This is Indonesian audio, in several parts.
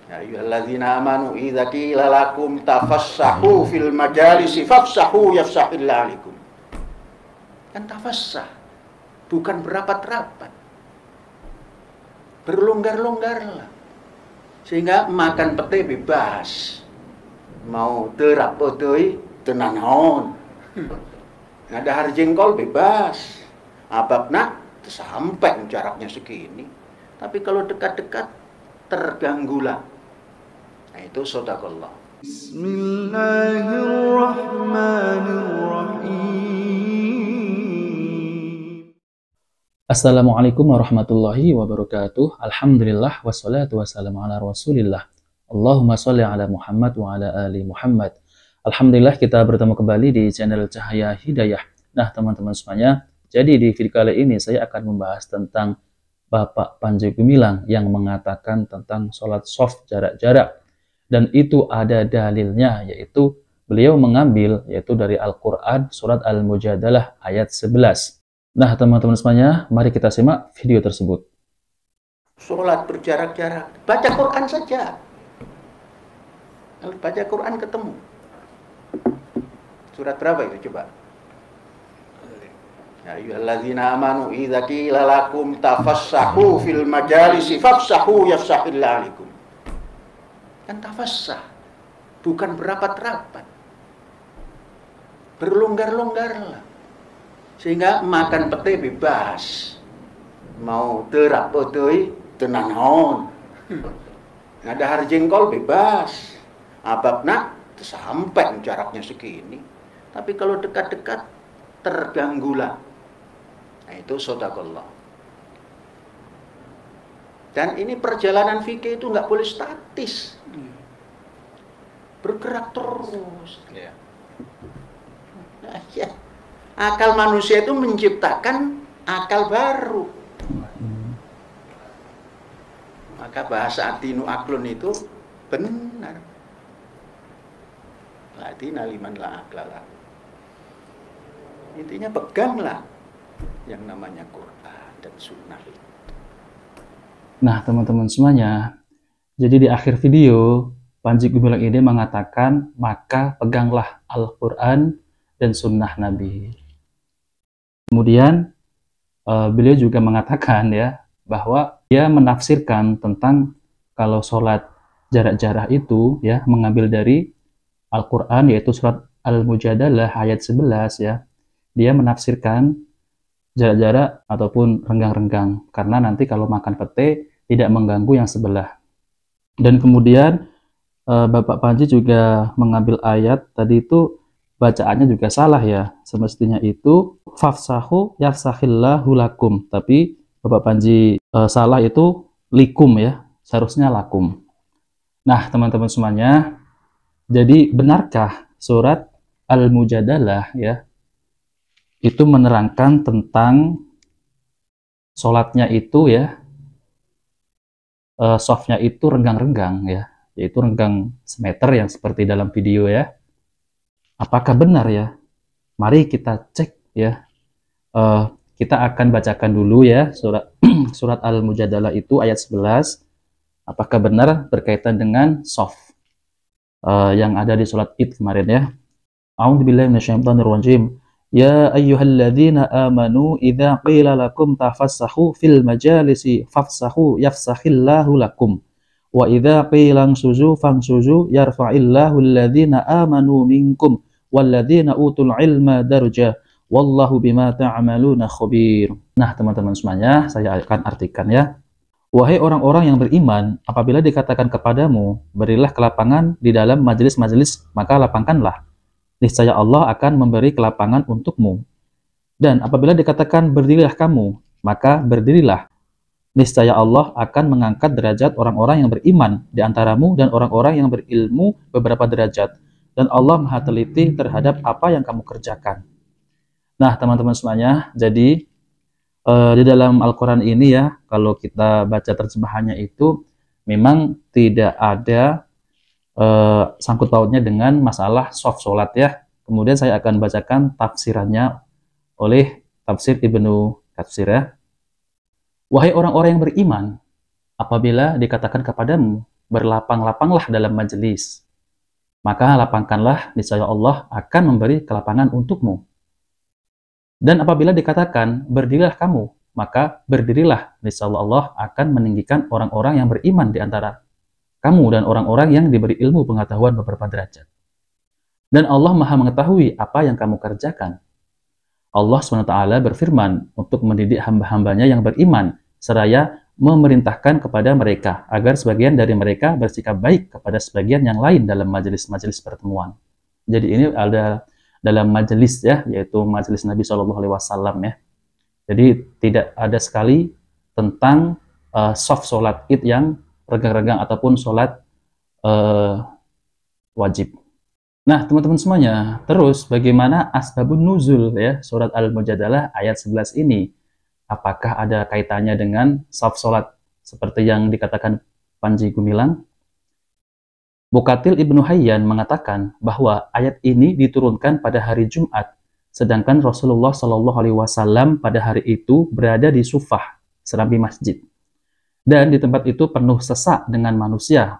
Ya ayyuhalladzina amanu idza qila lakum tafassahu fil majalisi fafsahu yafsahillahu alaikum. Kan tafassah, bukan berapat-rapat. Berlonggar-longgarlah. Sehingga makan pete bebas. Mau terap otoi tenanaon. Ngadahar jengkol bebas. Ababna sampai jaraknya segini. Tapi kalau dekat-dekat terganggulah. Nah itu shadaqallah. Bismillahirrahmanirrahim. Assalamualaikum warahmatullahi wabarakatuh. Alhamdulillah wassalatu wassalamu ala Rasulillah. Allahumma sholli ala Muhammad wa ala ali Muhammad. Alhamdulillah kita bertemu kembali di channel Cahaya Hidayah. Nah, teman-teman semuanya, jadi di video kali ini saya akan membahas tentang Bapak Panji Gumilang yang mengatakan tentang sholat soft jarak-jarak. Dan itu ada dalilnya, yaitu beliau mengambil yaitu dari Al-Quran surat Al-Mujadalah ayat 11. Nah, teman-teman semuanya, mari kita simak video tersebut. Sholat berjarak-jarak, baca Quran saja. Kalau baca Quran ketemu. Surat berapa itu coba? Ya ayyuhalladzina amanu idza qila lakum tafassahu fil majalisi fafsahu yafsahillahu alaikum. Kan tafassah, bukan berapat-rapat. Berlonggar-longgarlah. Sehingga makan pete bebas. Mau terap otoi tenanaon. Ngadahar jengkol bebas. Ababna sampai jaraknya segini. Tapi kalau dekat-dekat terganggulah. Nah itu shadaqallah. Dan ini perjalanan fikih itu nggak boleh statis. Bergerak terus. Nah, ya. Akal manusia itu menciptakan akal baru. Maka bahasa atinu aklun itu benar. Latina liman la aklala. Intinya peganglah yang namanya Quran dan Sunnah. Nah, teman-teman semuanya, jadi di akhir video Panji Gumilang ini mengatakan maka peganglah Al-Quran dan Sunnah Nabi. Kemudian beliau juga mengatakan ya bahwa dia menafsirkan tentang kalau sholat jarak-jarak itu ya mengambil dari Al-Quran yaitu surat Al-Mujadalah ayat 11 ya. Dia menafsirkan jarak-jarak ataupun renggang-renggang karena nanti kalau makan pete tidak mengganggu yang sebelah. Dan kemudian Bapak Panji juga mengambil ayat tadi itu bacaannya juga salah ya. Semestinya itu fafsahu yafsahillahu lakum. Tapi Bapak Panji salah itu likum ya. Seharusnya lakum. Nah, teman-teman semuanya, jadi benarkah surat Al-Mujadalah ya itu menerangkan tentang sholatnya itu ya softnya itu renggang-renggang ya, yaitu renggang semeter yang seperti dalam video ya. Apakah benar ya? Mari kita cek ya. Kita akan bacakan dulu ya surat Al-Mujadalah itu ayat 11. Apakah benar berkaitan dengan soft yang ada di surat Id kemarin ya. A'udzubillahi minasyaitonirrajim. Ya ayyuhalladzina amanu idza qila lakum tafassahu fil majalisi fafsahu yafsahillahu lakum wa idza qila ansuzu fansuzu yarfa'illahu alladzina amanu minkum walladzina utul ilma darajah wallahu bima ta'maluna khabir. Nah, teman-teman semuanya, saya akan artikan ya. Wahai orang-orang yang beriman, apabila dikatakan kepadamu berilah kelapangan di dalam majelis-majelis, maka lapangkanlah. Niscaya Allah akan memberi kelapangan untukmu. Dan apabila dikatakan berdirilah kamu, maka berdirilah. Niscaya Allah akan mengangkat derajat orang-orang yang beriman di antaramu dan orang-orang yang berilmu beberapa derajat. Dan Allah Maha teliti terhadap apa yang kamu kerjakan. Nah, teman-teman semuanya, jadi di dalam Al-Quran ini ya, kalau kita baca terjemahannya itu memang tidak ada sangkut pautnya dengan masalah soft sholat ya. Kemudian saya akan bacakan tafsirannya oleh tafsir Ibnu Katsir ya. Wahai orang-orang yang beriman, apabila dikatakan kepadamu berlapang-lapanglah dalam majelis. Maka lapangkanlah, niscaya Allah akan memberi kelapangan untukmu. Dan apabila dikatakan, berdirilah kamu, maka berdirilah, niscaya Allah akan meninggikan orang-orang yang beriman di antara kamu dan orang-orang yang diberi ilmu pengetahuan beberapa derajat. Dan Allah Maha mengetahui apa yang kamu kerjakan. Allah SWT berfirman untuk mendidik hamba-hambanya yang beriman, seraya memerintahkan kepada mereka agar sebagian dari mereka bersikap baik kepada sebagian yang lain dalam majelis-majelis pertemuan. Jadi ini ada dalam majelis ya, yaitu majelis Nabi SAW ya. Jadi tidak ada sekali tentang soft sholat id yang renggang-renggang ataupun sholat wajib. Nah, teman-teman semuanya, terus bagaimana asbabun nuzul ya, surat Al-Mujadalah ayat 11 ini? Apakah ada kaitannya dengan soft sholat seperti yang dikatakan Panji Gumilang? Bukatil Ibnu Hayyan mengatakan bahwa ayat ini diturunkan pada hari Jumat, sedangkan Rasulullah SAW pada hari itu berada di Sufah, serambi masjid. Dan di tempat itu penuh sesak dengan manusia.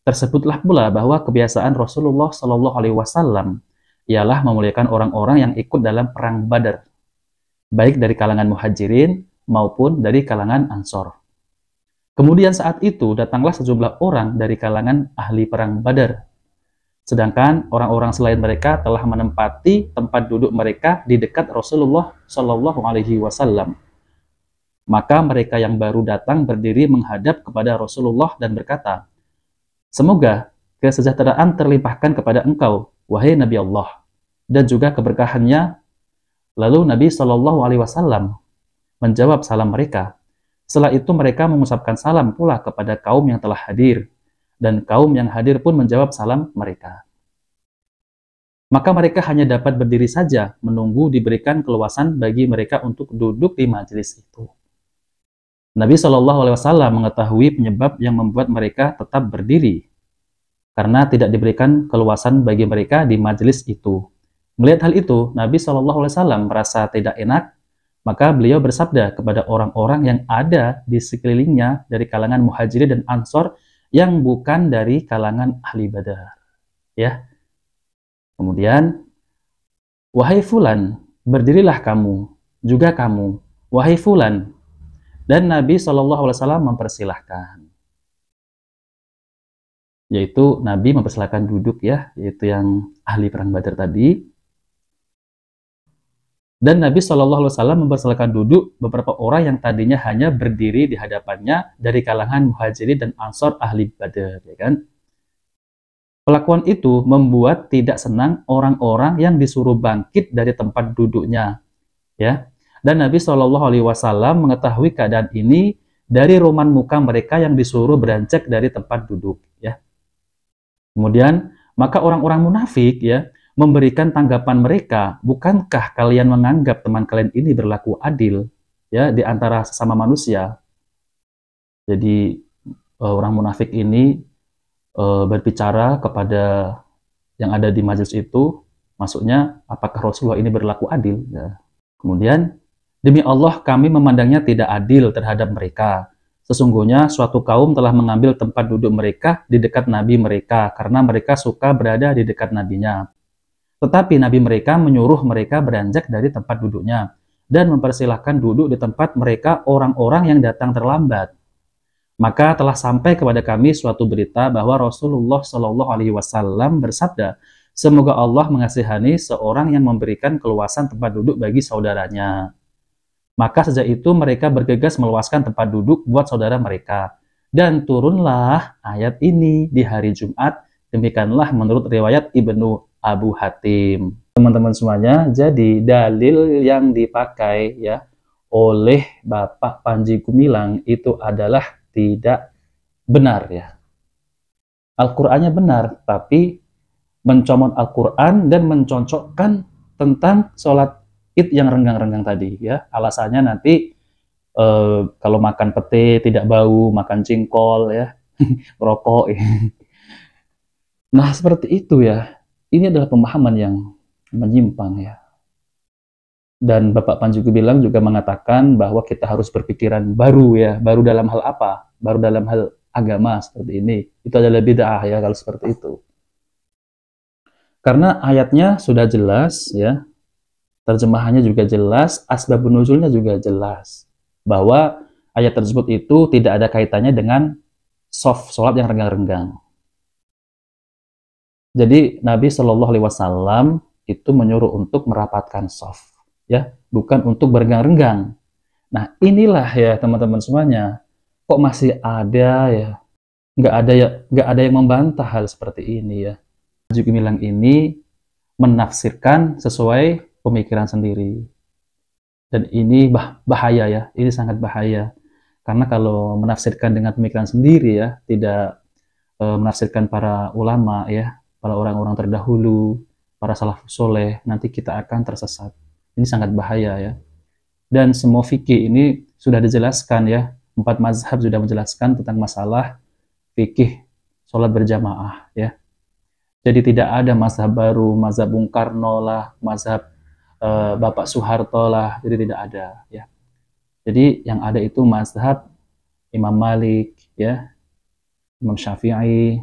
Tersebutlah pula bahwa kebiasaan Rasulullah SAW ialah memuliakan orang-orang yang ikut dalam perang Badar, baik dari kalangan muhajirin maupun dari kalangan ansor. Kemudian saat itu datanglah sejumlah orang dari kalangan ahli perang Badar, sedangkan orang-orang selain mereka telah menempati tempat duduk mereka di dekat Rasulullah SAW. Maka mereka yang baru datang berdiri menghadap kepada Rasulullah dan berkata, "Semoga kesejahteraan terlimpahkan kepada engkau, wahai Nabi Allah, dan juga keberkahannya." Lalu Nabi SAW menjawab salam mereka. Setelah itu mereka mengucapkan salam pula kepada kaum yang telah hadir, dan kaum yang hadir pun menjawab salam mereka. Maka mereka hanya dapat berdiri saja, menunggu diberikan keluasan bagi mereka untuk duduk di majelis itu. Nabi SAW mengetahui penyebab yang membuat mereka tetap berdiri, karena tidak diberikan keluasan bagi mereka di majelis itu. Melihat hal itu, Nabi SAW merasa tidak enak, maka beliau bersabda kepada orang-orang yang ada di sekelilingnya dari kalangan muhajirin dan ansor yang bukan dari kalangan ahli Badar. Ya. Kemudian, "Wahai fulan, berdirilah kamu, juga kamu, wahai fulan." Dan Nabi SAW mempersilahkan. Yaitu Nabi mempersilahkan duduk ya, yaitu yang ahli perang Badar tadi. Dan Nabi SAW mempersilahkan duduk beberapa orang yang tadinya hanya berdiri di hadapannya dari kalangan muhajirin dan ansor ahli Badar, ya kan? Pelakuan itu membuat tidak senang orang-orang yang disuruh bangkit dari tempat duduknya, ya. Dan Nabi SAW mengetahui keadaan ini dari roman muka mereka yang disuruh beranjak dari tempat duduk, ya. Kemudian, maka orang-orang munafik ya memberikan tanggapan mereka, "Bukankah kalian menganggap teman kalian ini berlaku adil ya di antara sesama manusia?" Jadi orang munafik ini berbicara kepada yang ada di majelis itu, maksudnya apakah Rasulullah ini berlaku adil? Ya. Kemudian, "Demi Allah kami memandangnya tidak adil terhadap mereka. Sesungguhnya suatu kaum telah mengambil tempat duduk mereka di dekat Nabi mereka karena mereka suka berada di dekat Nabinya. Tetapi Nabi mereka menyuruh mereka beranjak dari tempat duduknya dan mempersilahkan duduk di tempat mereka orang-orang yang datang terlambat. Maka telah sampai kepada kami suatu berita bahwa Rasulullah SAW bersabda, semoga Allah mengasihani seorang yang memberikan keluasan tempat duduk bagi saudaranya. Maka sejak itu mereka bergegas meluaskan tempat duduk buat saudara mereka. Dan turunlah ayat ini di hari Jumat. Demikianlah menurut riwayat Ibnu Abu Hatim." Teman-teman semuanya, jadi dalil yang dipakai ya oleh Bapak Panji Gumilang itu adalah tidak benar ya. Al-Qur'annya benar, tapi mencomot Al-Qur'an dan mencocokkan tentang sholat id yang renggang-renggang tadi ya. Alasannya nanti kalau makan pete tidak bau, makan jengkol ya, rokok ya. Nah, seperti itu ya. Ini adalah pemahaman yang menyimpang ya. Dan Bapak Panji Gumilang juga mengatakan bahwa kita harus berpikiran baru ya. Baru dalam hal apa? Baru dalam hal agama seperti ini. Itu adalah bid'ah ya kalau seperti itu. Karena ayatnya sudah jelas ya, terjemahannya juga jelas, asbabun nuzulnya juga jelas. Bahwa ayat tersebut itu tidak ada kaitannya dengan sholat yang renggang-renggang. Jadi Nabi Shallallahu Alaihi Wasallam itu menyuruh untuk merapatkan shaf, ya, bukan untuk berenggang-renggang. Nah inilah ya teman-teman semuanya, kok masih ada ya, nggak ada yang membantah hal seperti ini ya. Panji Gumilang ini menafsirkan sesuai pemikiran sendiri, dan ini bahaya ya, ini sangat bahaya. Karena kalau menafsirkan dengan pemikiran sendiri ya, tidak menafsirkan para ulama ya, para orang-orang terdahulu, para salafus soleh, nanti kita akan tersesat. Ini sangat bahaya ya. Dan semua fikih ini sudah dijelaskan ya, 4 mazhab sudah menjelaskan tentang masalah fikih sholat berjamaah ya. Jadi tidak ada mazhab baru, mazhab Bung Karno lah, mazhab Bapak Soeharto lah, jadi tidak ada ya. Jadi yang ada itu mazhab Imam Malik ya, Imam Syafi'i,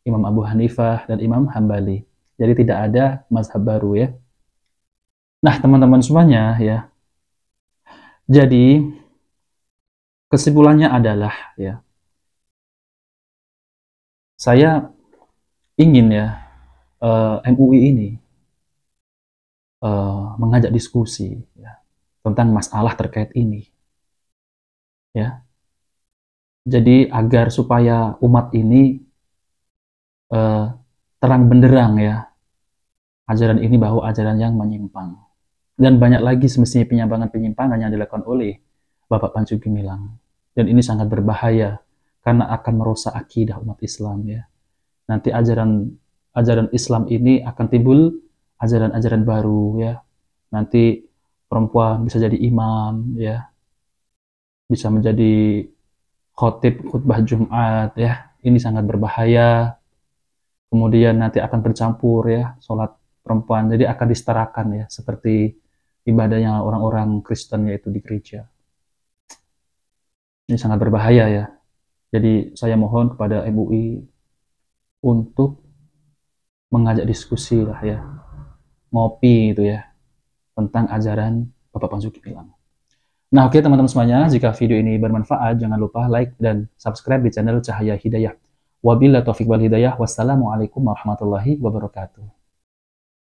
Imam Abu Hanifah, dan Imam Hambali. Jadi tidak ada mazhab baru ya. Nah teman-teman semuanya ya, jadi kesimpulannya adalah ya, saya ingin ya MUI ini mengajak diskusi ya, tentang masalah terkait ini ya. Jadi agar supaya umat ini terang benderang ya, ajaran ini bahwa ajaran yang menyimpang. Dan banyak lagi semestinya penyimpangan-penyimpangan yang dilakukan oleh Bapak Panji Gumilang. Dan ini sangat berbahaya karena akan merusak akidah umat Islam ya. Nanti ajaran Islam ini akan timbul ajaran-ajaran baru ya. Nanti perempuan bisa jadi imam ya, bisa menjadi khotib khutbah Jumat ya. Ini sangat berbahaya. Kemudian nanti akan bercampur ya sholat perempuan, jadi akan disetarakan ya seperti ibadahnya orang-orang Kristen yaitu di gereja. Ini sangat berbahaya ya. Jadi saya mohon kepada MUI untuk mengajak diskusi lah ya, ngopi itu ya, tentang ajaran Bapak Panji Gumilang. Nah oke teman-teman semuanya, jika video ini bermanfaat jangan lupa like dan subscribe di channel Cahaya Hidayah. Wabillahi taufiq wal hidayah. Wassalamualaikum warahmatullahi wabarakatuh.